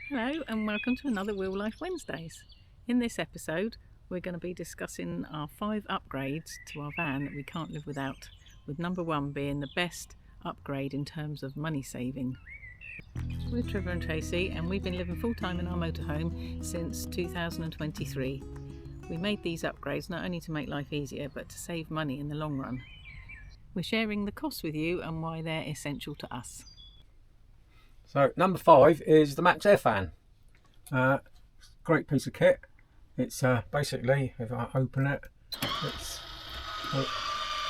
Hello and welcome to another Wheelife Wednesdays. In this episode we're going to be discussing our 5 upgrades to our van that we can't live without, with number 1 being the best upgrade in terms of money saving. We're Trevor and Tracy and we've been living full time in our motorhome since 2023. We made these upgrades not only to make life easier but to save money in the long run. We're sharing the costs with you and why they're essential to us. So number 5 is the Maxxair fan. Great piece of kit. It's basically, if I open it, it's a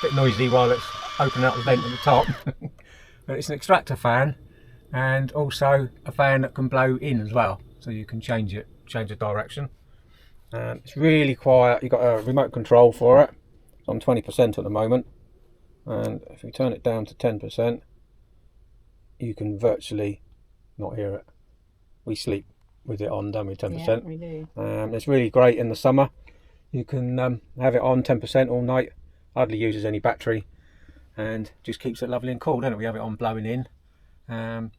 bit noisy while it's opening up the vent at the top. But it's an extractor fan and also a fan that can blow in as well, so you can change the direction. It's really quiet. You've got a remote control for it. It's on 20% at the moment, and if we turn it down to 10%, you can virtually not hear it. We sleep with it on, don't we? 10%. Yeah, we do. It's really great in the summer. You can have it on 10% all night. Hardly uses any battery, and just keeps it lovely and cool, doesn't it? We have it on blowing in, and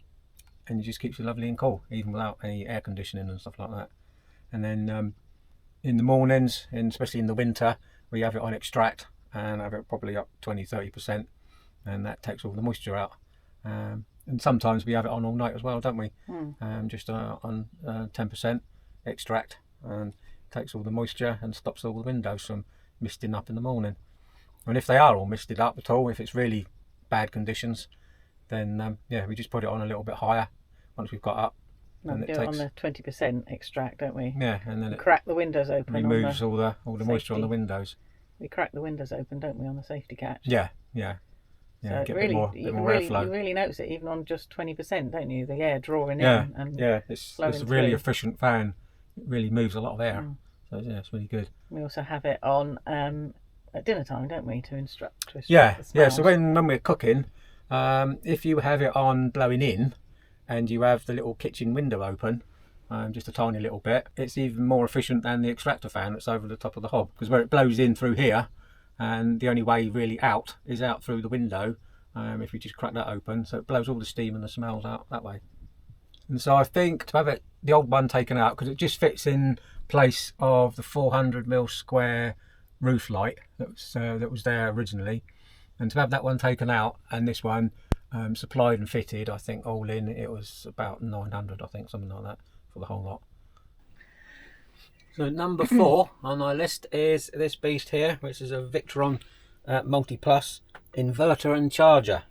it just keeps it lovely and cool, even without any air conditioning and stuff like that. And then in the mornings, and especially in the winter, we have it on extract and have it probably up 20-30%, and that takes all the moisture out. And sometimes we have it on all night as well, don't we? Just on 10% extract, and takes all the moisture and stops all the windows from misting up in the morning. And if they are all misted up at all, if it's really bad conditions, then yeah, we just put it on a little bit higher once we've got up. And we do it on the 20% extract, don't we? Yeah, and then it crack the windows open. Removes all the moisture on the windows. We crack the windows open, don't we, on the safety catch? Yeah. So get really, a bit more airflow. You really notice it even on just 20%, don't you? The air drawing in and it's a really efficient fan. It really moves a lot of air. So yeah, it's really good. We also have it on at dinner time, don't we, to instruct the yeah. So when we're cooking, if you have it on blowing in, and you have the little kitchen window open, just a tiny little bit, it's even more efficient than the extractor fan that's over the top of the hob, because where it blows in through here, and the only way really out is out through the window, if you just crack that open, so it blows all the steam and the smells out that way. And so I think to have the old one taken out, because it just fits in place of the 400mm square roof light that was there originally, and to have that one taken out and this one supplied and fitted, I think all in it was about 900, I think, something like that, for the whole lot. So number 4 on our list is this beast here, which is a Victron Multi-Plus inverter and charger.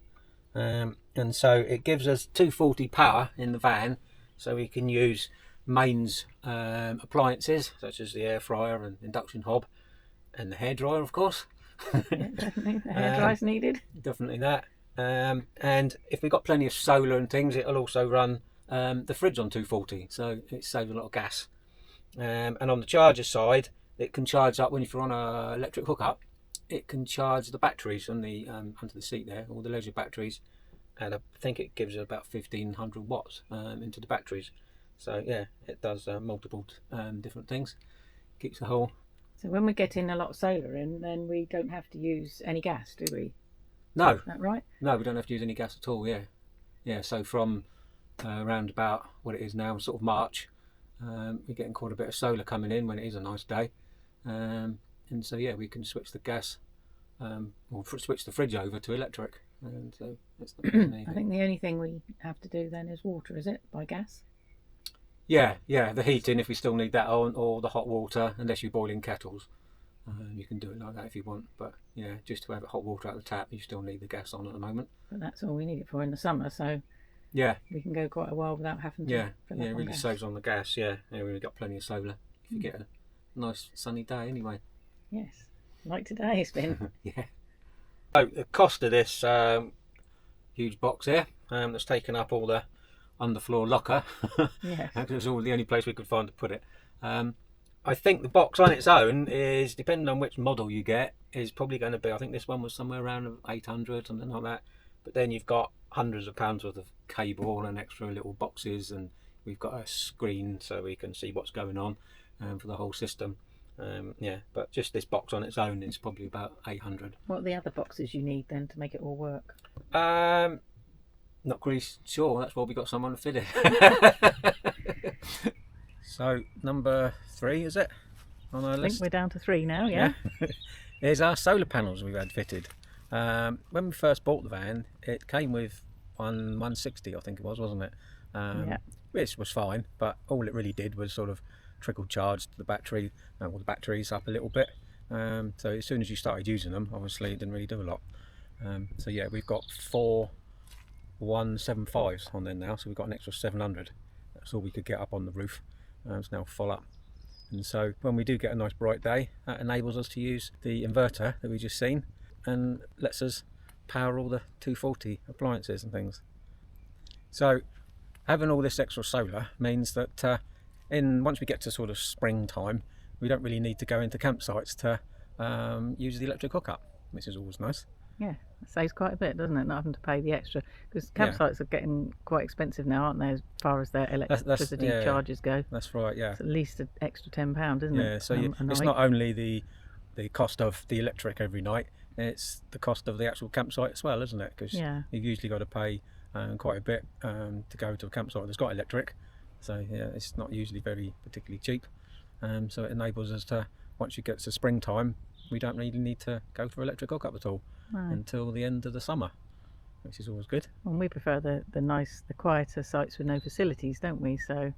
And so it gives us 240 power in the van, so we can use mains appliances such as the air fryer and induction hob and the hairdryer, of course. Yeah, definitely. The hairdryer's needed. Definitely that. And if we've got plenty of solar and things, it'll also run the fridge on 240, so it saves a lot of gas. And on the charger side, it can charge up, when if you're on an electric hookup, it can charge the batteries on the under the seat there, all the leisure batteries, and I think it gives about 1500 watts into the batteries. So yeah, it does multiple different things. Keeps the whole. So when we're getting a lot of solar in, then we don't have to use any gas, do we? No. Is that right? No, we don't have to use any gas at all. Yeah. So from around about what it is now, sort of March, we're getting quite a bit of solar coming in when it is a nice day, and so yeah, we can switch the gas or switch the fridge over to electric, and so it's I think the only thing we have to do then is water, is it, by gas? Yeah, the heating, if we still need that on, or the hot water, unless you're boiling kettles, you can do it like that if you want, but yeah, just to have hot water out of the tap, you still need the gas on at the moment. But that's all we need it for in the summer, so yeah, we can go quite a while without having to. It really saves on the gas. Yeah, we've got plenty of solar if you get a nice sunny day anyway. Yes, like today it's been. Yeah. So the cost of this huge box here, that's taken up all the underfloor locker. Yes. It was all the only place we could find to put it. I think the box on its own is, depending on which model you get, is probably going to be, I think this one was somewhere around 800, something like that. But then you've got hundreds of pounds worth of cable and extra little boxes, and we've got a screen so we can see what's going on for the whole system. Yeah, but just this box on its own is probably about 800. What are the other boxes you need then to make it all work? Not really sure. That's why we got someone to fit it. So number 3, is it, on our I think list? we're down to 3 now, yeah. Here's our solar panels we've had fitted. When we first bought the van, it came with 160, I think it was, wasn't it? Yeah. Which was fine, but all it really did was sort of trickle charge the battery, the batteries up a little bit. So as soon as you started using them, obviously it didn't really do a lot. So yeah, we've got 4 175s on there now, so we've got an extra 700. That's all we could get up on the roof. It's now full up. And so when we do get a nice bright day, that enables us to use the inverter that we just seen and lets us power all the 240 appliances and things. So having all this extra solar means that once we get to sort of springtime, we don't really need to go into campsites to use the electric hookup, which is always nice. Yeah, it saves quite a bit, doesn't it, not having to pay the extra, because campsites are getting quite expensive now, aren't they, as far as their electricity charges go. That's right, yeah. It's at least an extra £10, isn't it? Yeah, so it's not only the cost of the electric every night, it's the cost of the actual campsite as well, isn't it? Because you've usually got to pay quite a bit to go to a campsite that's got electric. So yeah, it's not usually particularly cheap. So it enables us to, once you get to springtime, we don't really need to go for electric hookup at all until the end of the summer, which is always good. And we prefer the quieter sites with no facilities, don't we? So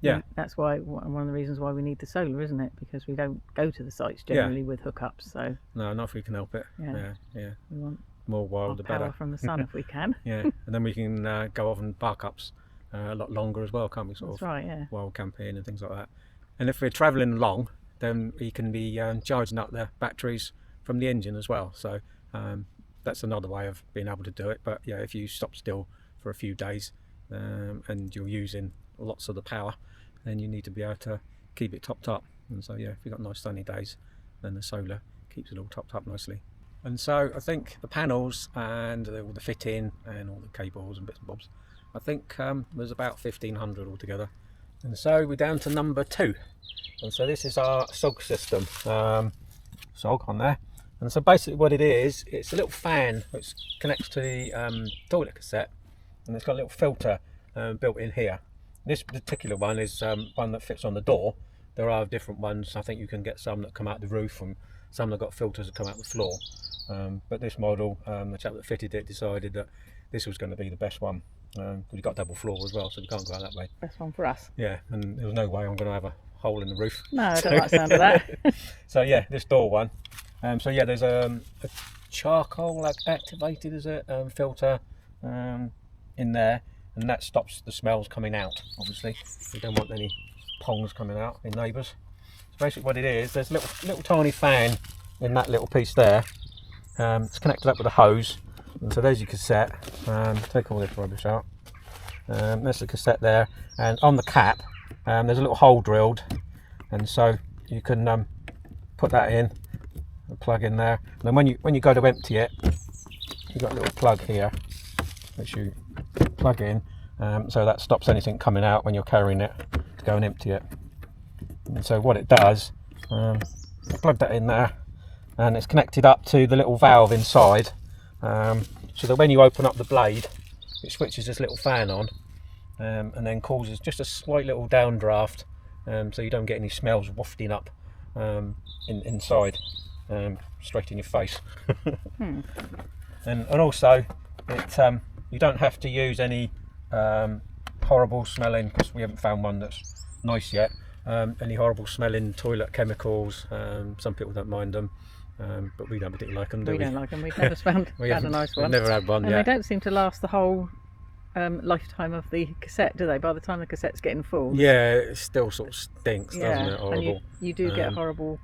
that's why one of the reasons why we need the solar, isn't it? Because we don't go to the sites generally with hookups. So no, not if we can help it. Yeah. We want more wild, the power better. from the sun if we can. Yeah, and then we can go off and park ups a lot longer as well, can't we? That's right, yeah. Wild camping and things like that. And if we're travelling long, then we can be charging up the batteries from the engine as well. So that's another way of being able to do it. But yeah, if you stop still for a few days and you're using lots of the power, then you need to be able to keep it topped up. And so yeah, if you've got nice sunny days, then the solar keeps it all topped up nicely. And so I think the panels and all the fitting and all the cables and bits and bobs, I think there's about 1,500 altogether. And so we're down to number 2. And so this is our SOG system, SOG on there. And so basically what it is, it's a little fan which connects to the toilet cassette, and it's got a little filter built in here. This particular one is one that fits on the door. There are different ones. I think you can get some that come out the roof and some that got filters that come out the floor. But this model, the chap that fitted it decided that this was going to be the best one. We've got double floor as well, so we can't go out that way. Best one for us. Yeah, and there was no way I'm going to have a hole in the roof. No, I don't like the sound of that. So yeah, this door one. So yeah, there's a charcoal activated filter in there, and that stops the smells coming out. Obviously, we don't want any pongs coming out in neighbours. So basically, what it is, there's a little tiny fan in that little piece there. It's connected up with a hose, and so there's your cassette. Take all this rubbish out. There's the cassette there, and on the cap there's a little hole drilled, and so you can put that in and plug in there. And then when you go to empty it, you've got a little plug here which you plug in, so that stops anything coming out when you're carrying it to go and empty it. And so what it does, plug that in there, and it's connected up to the little valve inside, so that when you open up the blade, it switches this little fan on, and then causes just a slight little downdraft, so you don't get any smells wafting up inside, straight in your face. And also, you don't have to use any horrible smelling, because we haven't found one that's nice yet. Any horrible smelling toilet chemicals. Some people don't mind them, but we don't particularly like them, do we? We don't like them. We've never found a nice one. We've never had one and yet. They don't seem to last the whole lifetime of the cassette, do they? By the time the cassette's getting full. Yeah, it still sort of stinks, doesn't it? Horrible. And you do get a horrible,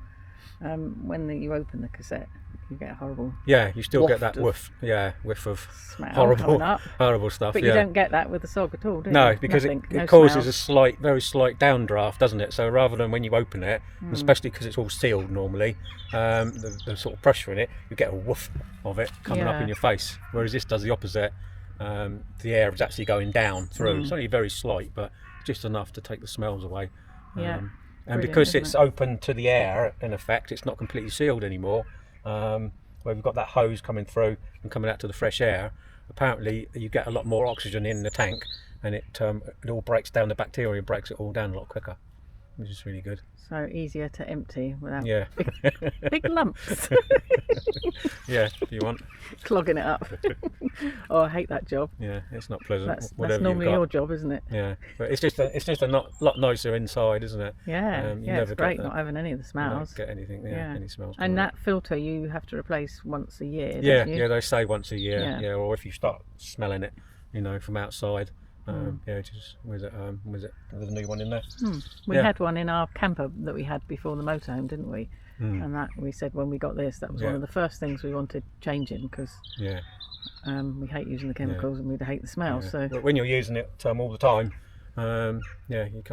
when you open the cassette, you get a horrible. Yeah, you still get that whiff. Yeah, whiff of horrible stuff. But you don't get that with the SOG at all, do you? No, because it causes a very slight downdraft, doesn't it? So rather than when you open it, especially because it's all sealed normally, the sort of pressure in it, you get a woof of it coming up in your face. Whereas this does the opposite. The air is actually going down through. It's only very slight, but just enough to take the smells away. And because it's open to the air, in effect, it's not completely sealed anymore. Where we've got that hose coming through and coming out to the fresh air, apparently you get a lot more oxygen in the tank, and it all breaks down the bacteria, breaks it all down a lot quicker. which is really good. So easier to empty without Yeah. big lumps Yeah, if you want. clogging it up. Oh, I hate that job. Yeah, it's not pleasant. That's whatever normally you've got. your job, isn't it? Yeah, but it's just a lot nicer inside, isn't it? Yeah, You yeah, never it's great get not having any of the you smells. don't get anything. Yeah, any smells. And that filter you have to replace once a year. Yeah, don't you? yeah, they say once a year. Yeah. Yeah, or if you start smelling it, from outside. Yeah, just was it there's a new one in there. We Yeah. had one in our camper that we had before the motorhome, didn't we? And that we said when we got this, that was one of the first things we wanted changing because Yeah. we hate using the chemicals and we hate the smell. Yeah. So But when you're using it all the time, yeah, you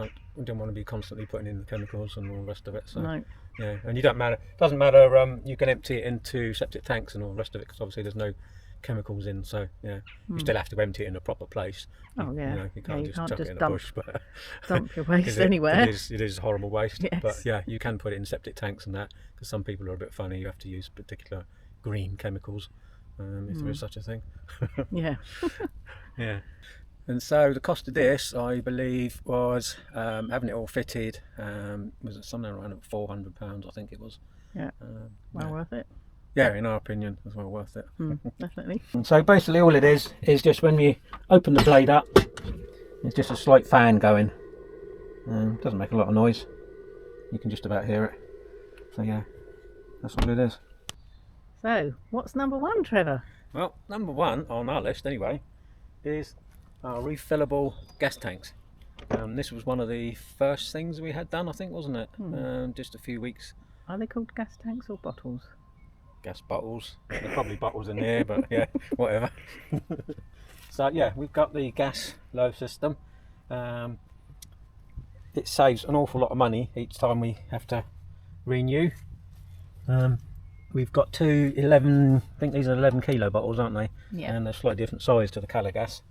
don't want to be constantly putting in the chemicals and all the rest of it. So no, yeah, and doesn't matter. You can empty it into septic tanks and all the rest of it because obviously there's no chemicals in. So yeah, you still have to empty it in a proper place. oh You yeah, know, you can't just chuck it in a dump, bush. But dump your waste anywhere. It is horrible waste. Yes. But yeah, you can put it in septic tanks and that because some people are a bit funny. You have to use particular green chemicals if there is such a thing. Yeah. Yeah. And so the cost of this, I believe, was having it all fitted. Was it something around £400? I think it was. Yeah. Well worth it. Yeah, in our opinion, it's well worth it. Definitely. And so basically, all it is just when you open the blade up, it's just a slight fan going. Doesn't make a lot of noise. You can just about hear it. So yeah, that's all it is. So, what's number one, Trevor? Well, number one on our list anyway is our refillable gas tanks. This was one of the first things we had done, I think, wasn't it? Just a few weeks. Are they called gas tanks or bottles? Gas bottles. There are probably bottles in there, but yeah, whatever. So yeah, we've got the gas low system. It saves an awful lot of money each time we have to renew. We've got two 11, I think these are 11 kilo bottles, aren't they? Yeah. And they're slightly different size to the colour gas.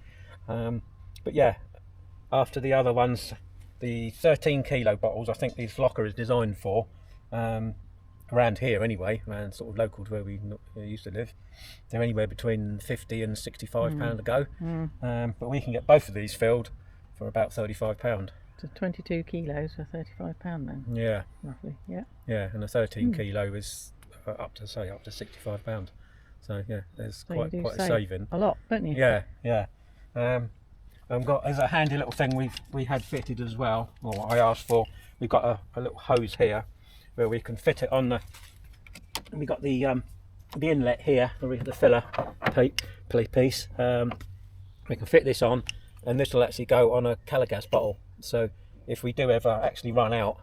But yeah, after the other ones, the 13 kilo bottles, I think this locker is designed for, around here anyway, around sort of local to where we used to live. They're anywhere between £50 and £65 a go. But we can get both of these filled for about £35. So 22 kilos for £35 then, Yeah. roughly. Yeah. Yeah, and a 13 kilo is up to £65. So yeah, there's So quite you do a save saving. a lot, don't you? Yeah, yeah. I've got as a handy little thing we had fitted as well, or I asked for. We've got a little hose here where we can fit it on the. We got the inlet here, the filler piece. We can fit this on, and this will actually go on a colour gas bottle. So if we do ever actually run out,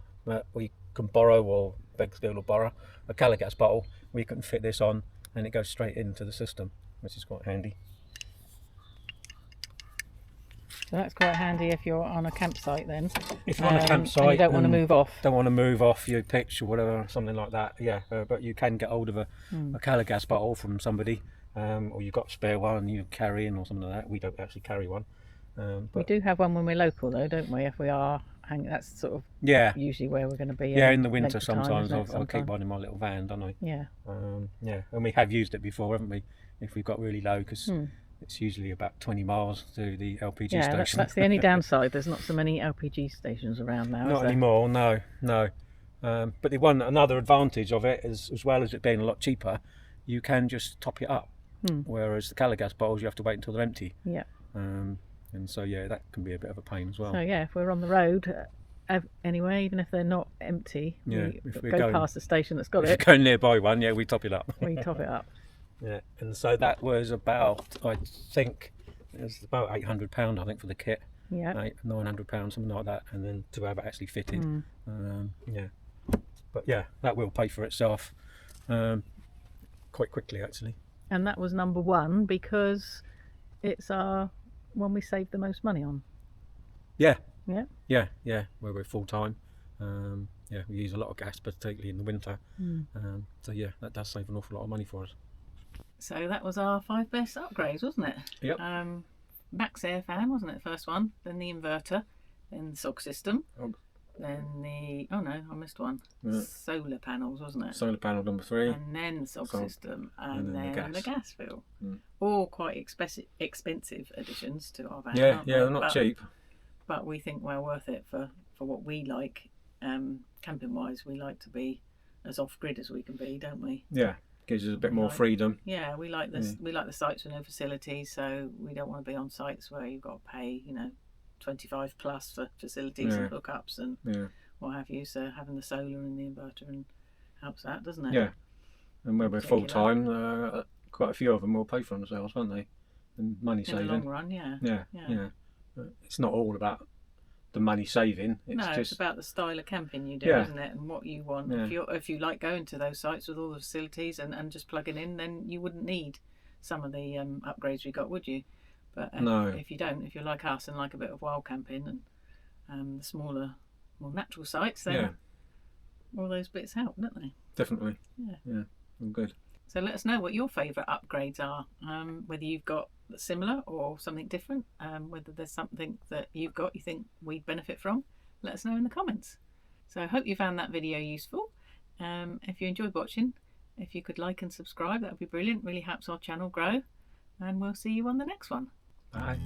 we can borrow or beg, steal or borrow a colour gas bottle. We can fit this on, and it goes straight into the system, which is quite handy. So that's quite handy if you're on a campsite then. If you're on a campsite and you don't want to move off. Don't want to move off your pitch or whatever, something like that. Yeah, but you can get hold of a colour gas bottle from somebody, or you've got a spare one and you're carrying or something like that. We don't actually carry one. But We do have one when we're local though, don't we? If we are that's sort of yeah, usually where we're going to be. yeah. In the winter, length of time, sometimes isn't it, I'll keep one in my little van, don't I? Yeah. Yeah, and we have used it before, haven't we? If we've got really low, because it's usually about 20 miles to the LPG Yeah, station. that's the only downside. There's not so many LPG stations around now. Not anymore, no. But another advantage of it is, as well as it being a lot cheaper, you can just top it up. Whereas the colour gas bottles, you have to wait until they're empty. Yeah. And so yeah, that can be a bit of a pain as well. So yeah, if we're on the road anyway, even if they're not empty, Yeah, we if we're go going- past the station that's got If it, you go nearby one, yeah, we top it up. we top it up. Yeah, and so that was about, I think, it was about £800, I think, for the kit. Yeah. £900, something like that, and then to have it actually fitted. Yeah, but yeah, that will pay for itself quite quickly, actually. And that was number one because it's our one we save the most money on. Yeah, Yeah. yeah, where we're full time. Yeah, we use a lot of gas, particularly in the winter. So yeah, that does save an awful lot of money for us. So that was our 5 best upgrades, wasn't it? Yep. Maxxair fan, wasn't it, the first one? Then the inverter, then the SOG system, Oh. then the I missed one. Yeah. Solar panels, wasn't it? Solar panel number 3. And then the SOG system, and then the gas fill. Mm. All quite expensive additions to our van. Yeah, aren't yeah, they? they're not cheap. But we think well worth it for what we like camping wise, we like to be as off grid as we can be, don't we? Yeah, gives us a bit more freedom. Yeah, we like this. We like the sites with no facilities, so we don't want to be on sites where you've got to pay, 25 plus for facilities and hookups and what have you. So having the solar and the inverter and helps that, doesn't it? Yeah, and when we're full time, quite a few of them will pay for themselves, won't they? And money saving. In the long run, yeah. But it's not all about the money saving. It's about the style of camping you do, isn't it? And what you want. If you like going to those sites with all the facilities and just plugging in, then you wouldn't need some of the upgrades we got, would you? But if you don't, if you're like us and like a bit of wild camping and the smaller, more natural sites, then all those bits help, don't they? Definitely. Yeah, all good. So let us know what your favourite upgrades are, whether you've got similar or something different, whether there's something that you've got you think we'd benefit from. Let us know in the comments. So I hope you found that video useful. If you enjoyed watching, if you could like and subscribe, that would be brilliant. Really helps our channel grow. And we'll see you on the next one. Bye.